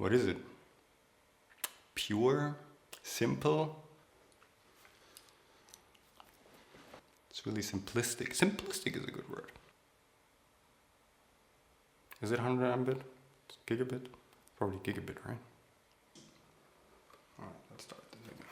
what is it? Pure? Simple? It's really simplistic. Simplistic is a good word. Is it 100 Mbit? Gigabit? Probably gigabit, right? Alright, let's start the video.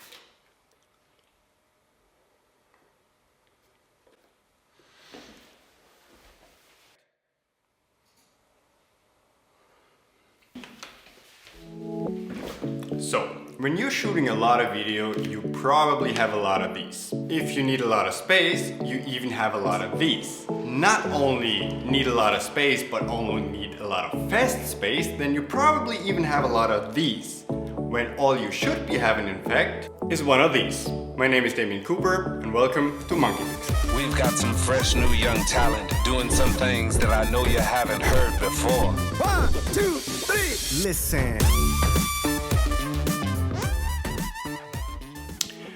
So, when you're shooting a lot of video, you probably have a lot of these. If you need a lot of space, you even have a lot of these. Not only need a lot of space, but only need a lot of fast space, then you probably even have a lot of these. When all you should be having, in fact, is one of these. My name is Damien Cooper, and welcome to Monkey Mix. We've got some fresh new young talent doing some things that I know you haven't heard before. 1, 2, 3, listen.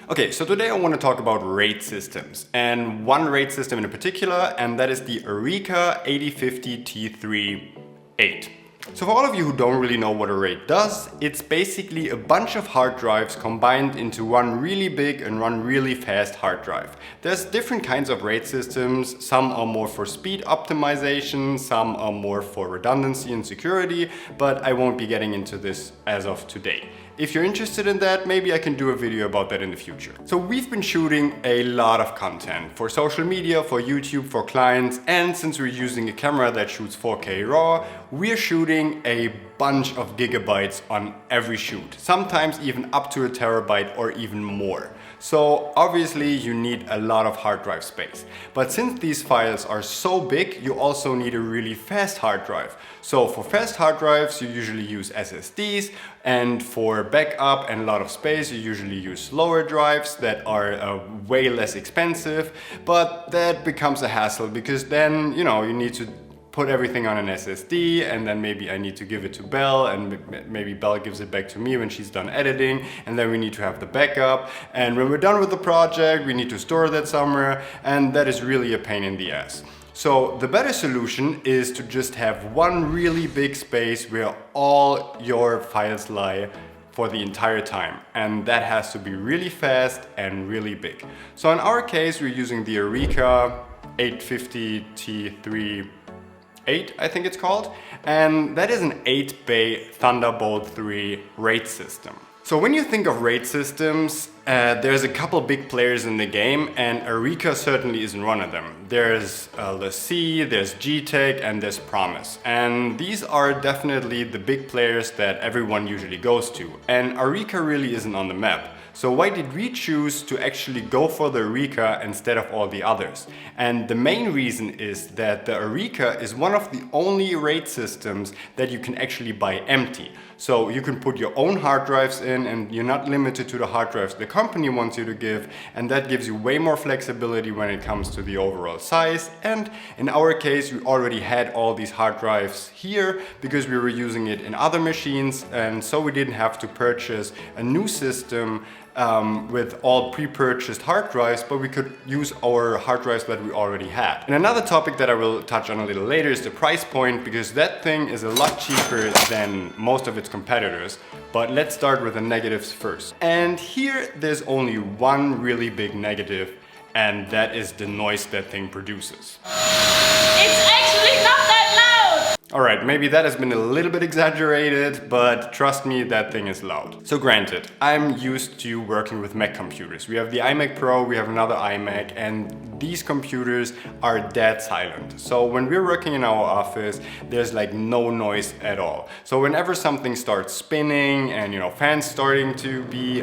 Okay, so today I want to talk about RAID systems, and one RAID system in particular, and that is the Areca 8050 T3-8. So for all of you who don't really know what a RAID does, it's basically a bunch of hard drives combined into one really big and one really fast hard drive. There's different kinds of RAID systems. Some are more for speed optimization, some are more for redundancy and security, but I won't be getting into this as of today. If you're interested in that, maybe I can do a video about that in the future. So we've been shooting a lot of content for social media, for YouTube, for clients, and since we're using a camera that shoots 4K RAW, we're shooting a bunch of gigabytes on every shoot, sometimes even up to a terabyte or even more. So obviously you need a lot of hard drive space. But since these files are so big, you also need a really fast hard drive. So for fast hard drives, you usually use SSDs, and for backup and a lot of space, you usually use slower drives that are way less expensive, but that becomes a hassle because then, you need to put everything on an SSD, and then maybe I need to give it to Belle, and maybe Belle gives it back to me when she's done editing, and then we need to have the backup, and when we're done with the project we need to store that somewhere, and that is really a pain in the ass. So the better solution is to just have one really big space where all your files lie for the entire time, and that has to be really fast and really big. So in our case we're using the Areca 850 T3-8, I think it's called, and that is an 8-bay Thunderbolt 3 RAID system. So when you think of RAID systems, there's a couple big players in the game, and Areca certainly isn't one of them. There's LaCie, there's G-Tech, and there's Promise. And these are definitely the big players that everyone usually goes to. And Areca really isn't on the map. So why did we choose to actually go for the Areca instead of all the others? And the main reason is that the Areca is one of the only RAID systems that you can actually buy empty. So you can put your own hard drives in, and you're not limited to the hard drives the company wants you to give, and that gives you way more flexibility when it comes to the overall size. And in our case, we already had all these hard drives here because we were using it in other machines, and so we didn't have to purchase a new system with all pre-purchased hard drives, but we could use our hard drives that we already had. And another topic that I will touch on a little later is the price point, because that thing is a lot cheaper than most of its competitors. But let's start with the negatives first. And here there's only one really big negative, and that is the noise that thing produces. It's actually not that loud! Alright, maybe that has been a little bit exaggerated, but trust me, that thing is loud. So granted, I'm used to working with Mac computers. We have the iMac Pro, we have another iMac, and these computers are dead silent. So when we're working in our office, there's like no noise at all. So whenever something starts spinning and fans starting to be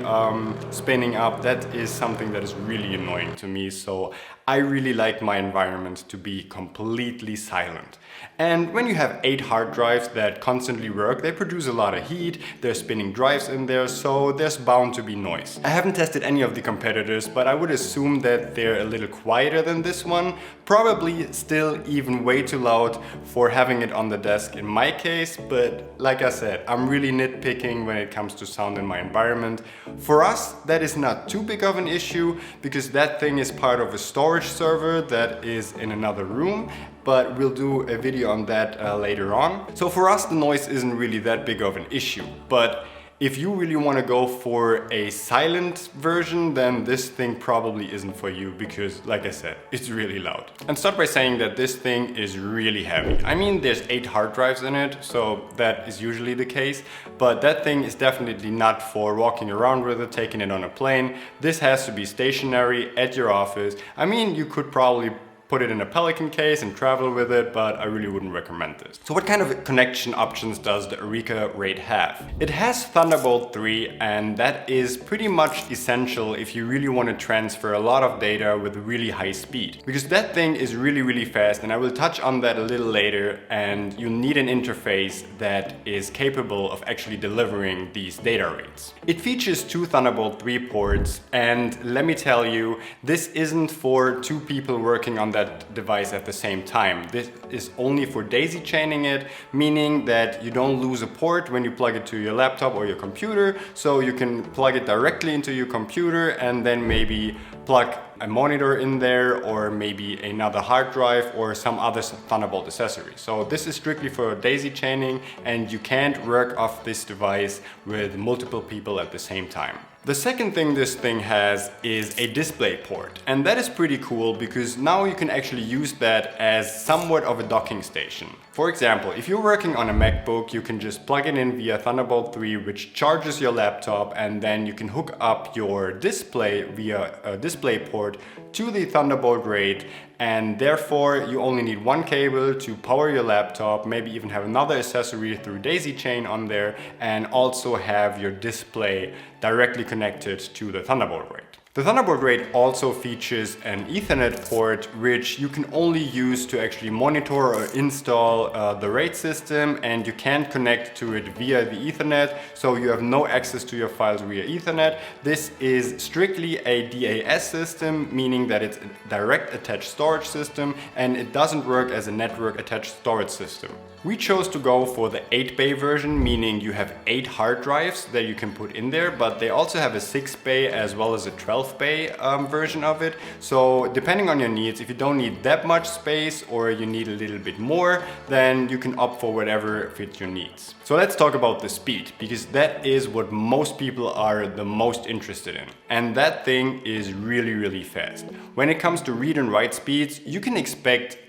spinning up, that is something that is really annoying to me. So I really like my environment to be completely silent. And when you have 8 hard drives that constantly work, they produce a lot of heat, there's spinning drives in there, so there's bound to be noise. I haven't tested any of the competitors, but I would assume that they're a little quieter than this one. Probably still even way too loud for having it on the desk in my case, but like I said, I'm really nitpicking when it comes to sound in my environment. For us, that is not too big of an issue because that thing is part of a storage server that is in another room, but we'll do a video on that later on. So for us, the noise isn't really that big of an issue, but if you really want to go for a silent version, then this thing probably isn't for you because, like I said, it's really loud. And start by saying that this thing is really heavy. I mean, there's 8 hard drives in it, so that is usually the case, but that thing is definitely not for walking around with it, taking it on a plane. This has to be stationary at your office. I mean, you could probably put it in a Pelican case and travel with it, but I really wouldn't recommend this. So what kind of connection options does the Areca Raid have? It has Thunderbolt 3, and that is pretty much essential if you really want to transfer a lot of data with really high speed. Because that thing is really fast, and I will touch on that a little later, and you need an interface that is capable of actually delivering these data rates. It features 2 Thunderbolt 3 ports, and let me tell you, this isn't for 2 people working on that device at the same time. This is only for daisy chaining it, meaning that you don't lose a port when you plug it to your laptop or your computer, so you can plug it directly into your computer and then maybe plug a monitor in there or maybe another hard drive or some other Thunderbolt accessory. So this is strictly for daisy chaining, and you can't work off this device with multiple people at the same time. The second thing this thing has is a display port, and that is pretty cool because now you can actually use that as somewhat of a docking station. For example, if you're working on a MacBook, you can just plug it in via Thunderbolt 3, which charges your laptop, and then you can hook up your display via a display port to the Thunderbolt Raid, and therefore you only need one cable to power your laptop, maybe even have another accessory through daisy chain on there, and also have your display directly connected to the Thunderbolt Raid. The Thunderbolt Raid also features an Ethernet port, which you can only use to actually monitor or install the RAID system, and you can't connect to it via the Ethernet, so you have no access to your files via Ethernet. This is strictly a DAS system, meaning that it's a direct attached storage system, and it doesn't work as a network attached storage system. We chose to go for the 8-bay version, meaning you have 8 hard drives that you can put in there, but they also have a 6-bay as well as a 12-bay version of it. So depending on your needs, if you don't need that much space or you need a little bit more, then you can opt for whatever fits your needs. So let's talk about the speed, because that is what most people are the most interested in. And that thing is really fast. When it comes to read and write speeds, you can expect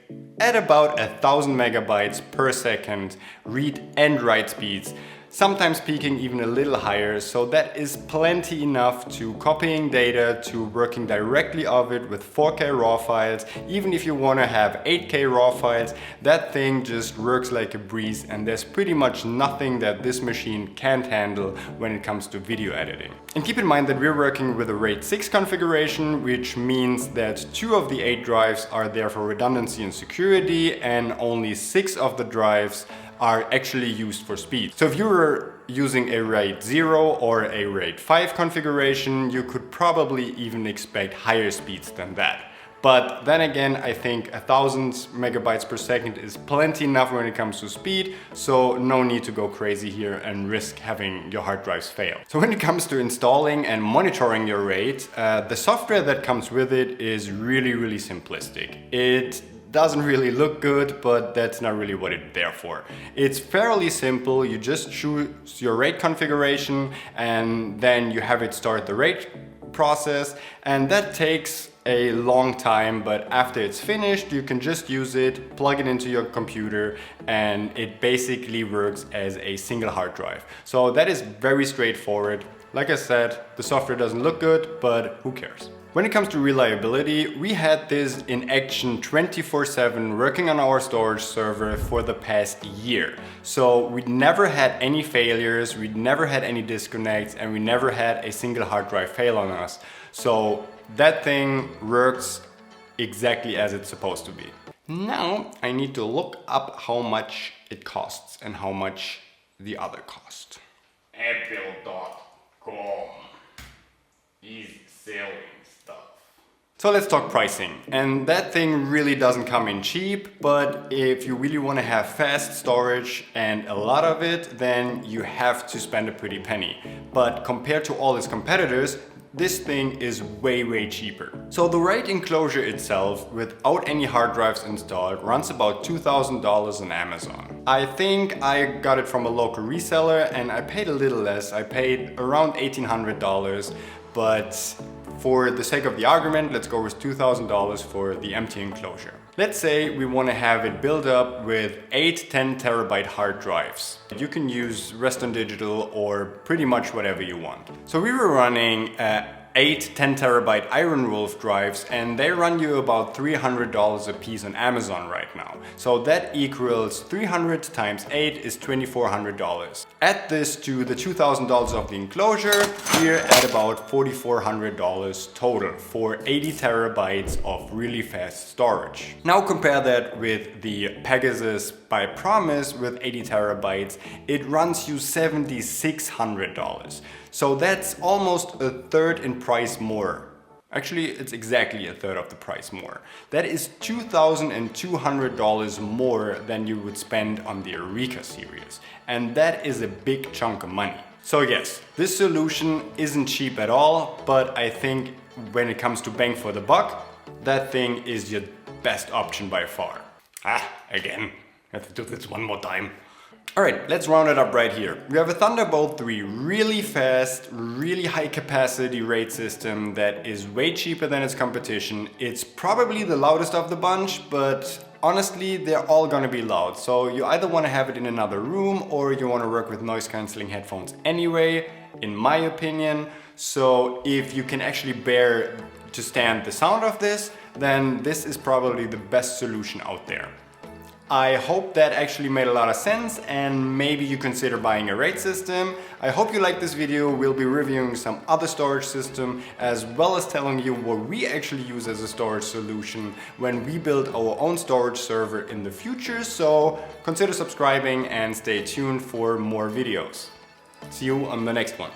at about 1,000 megabytes per second read and write speeds, sometimes peaking even a little higher, so that is plenty enough to copying data, to working directly off it with 4K raw files. Even if you want to have 8K raw files, that thing just works like a breeze, and there's pretty much nothing that this machine can't handle when it comes to video editing. And keep in mind that we're working with a RAID 6 configuration, which means that 2 of the 8 drives are there for redundancy and security, and only 6 of the drives are actually used for speed. So if you were using a RAID 0 or a RAID 5 configuration, you could probably even expect higher speeds than that. But then again, I think 1,000 megabytes per second is plenty enough when it comes to speed, so no need to go crazy here and risk having your hard drives fail. So when it comes to installing and monitoring your RAID, the software that comes with it is really simplistic. It doesn't really look good, but that's not really what it's there for. It's fairly simple. You just choose your RAID configuration and then you have it start the RAID process, and that takes a long time, but after it's finished you can just use it, plug it into your computer, and it basically works as a single hard drive. So that is very straightforward. Like I said, the software doesn't look good, but who cares? When it comes to reliability, we had this in action 24/7 working on our storage server for the past year. So we never had any failures, we never had any disconnects, and we never had a single hard drive fail on us. So that thing works exactly as it's supposed to be. Now I need to look up how much it costs and how much the other cost. Apple.com. Easy selling stuff. So let's talk pricing. And that thing really doesn't come in cheap, but if you really want to have fast storage and a lot of it, then you have to spend a pretty penny. But compared to all its competitors, this thing is way cheaper. So the RAID enclosure itself, without any hard drives installed, runs about $2,000 on Amazon. I think I got it from a local reseller and I paid a little less. I paid around $1,800, but for the sake of the argument, let's go with $2,000 for the empty enclosure. Let's say we want to have it built up with 8 10 terabyte hard drives. You can use Western Digital or pretty much whatever you want. So we were running 8 10 terabyte Iron Wolf drives and they run you about $300 a piece on Amazon right now. So that equals 300 times 8 is $2,400. Add this to the $2,000 of the enclosure, we're at about $4,400 total for 80 terabytes of really fast storage. Now compare that with the Pegasus by Promise with 80 terabytes, it runs you $7,600. So that's almost a third in price more. Actually, it's exactly a third of the price more. That is $2,200 more than you would spend on the Areca series. And that is a big chunk of money. So yes, this solution isn't cheap at all, but I think when it comes to bang for the buck, that thing is your best option by far. Again, I have to do this one more time. Alright, let's round it up right here. We have a Thunderbolt 3 really fast, really high capacity RAID system that is way cheaper than its competition. It's probably the loudest of the bunch, but honestly, they're all gonna be loud. So you either wanna have it in another room or you wanna work with noise cancelling headphones anyway, in my opinion. So if you can actually bear to stand the sound of this, then this is probably the best solution out there. I hope that actually made a lot of sense and maybe you consider buying a RAID system. I hope you liked this video. We'll be reviewing some other storage system as well as telling you what we actually use as a storage solution when we build our own storage server in the future. So consider subscribing and stay tuned for more videos. See you on the next one.